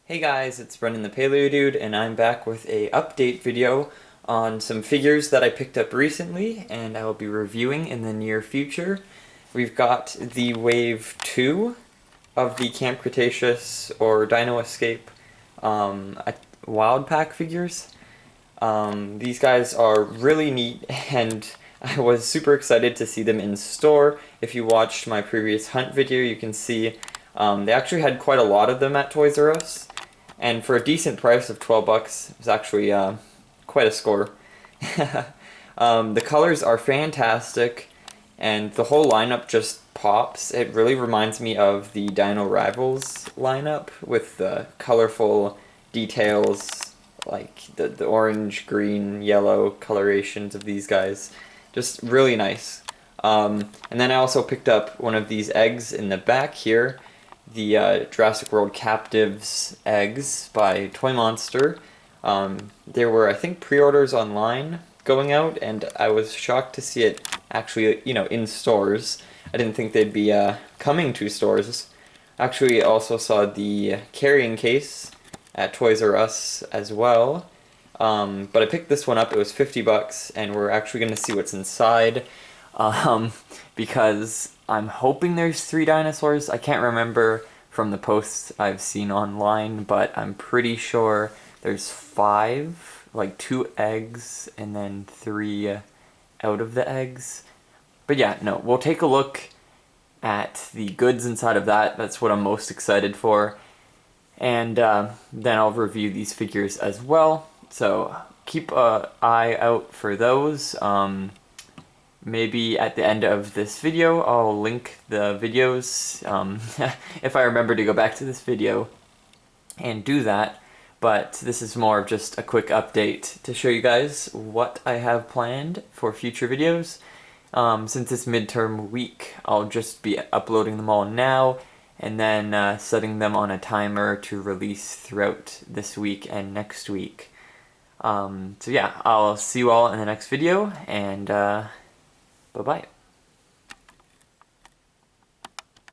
Hey guys, it's Brendan the Paleo Dude, and I'm back with a update video on some figures that I picked up recently and I will be reviewing in the near future. We've got the Wave 2 of the Camp Cretaceous or Dino Escape Wild Pack figures. These guys are really neat and I was super excited to see them in store. If you watched my previous hunt video, you can see they actually had quite a lot of them at Toys R Us. And for a decent price of 12 bucks, it was actually quite a score. The colors are fantastic, and the whole lineup just pops. It really reminds me of the Dinorivals lineup with the colorful details, like the orange, green, yellow colorations of these guys. Just really nice. And then I also picked up one of these eggs in the back here. The Jurassic World Captivz eggs by Toy Monster. There were, I think, pre-orders online going out, and I was shocked to see it actually, in stores. I didn't think they'd be coming to stores. Actually, also saw the carrying case at Toys R Us as well. But I picked this one up. It was 50 bucks, and we're actually going to see what's inside. Because I'm hoping there's 3 dinosaurs. I can't remember from the posts I've seen online, but I'm pretty sure there's 5, like 2 eggs and then 3 out of the eggs. But yeah, no, we'll take a look at the goods inside of that. That's what I'm most excited for. And then I'll review these figures as well. So keep an eye out for those. Maybe at the end of this video, I'll link the videos, if I remember to go back to this video and do that. But this is more of just a quick update to show you guys what I have planned for future videos. Since it's midterm week, I'll just be uploading them all now, and then setting them on a timer to release throughout this week and next week. So yeah, I'll see you all in the next video, and bye-bye.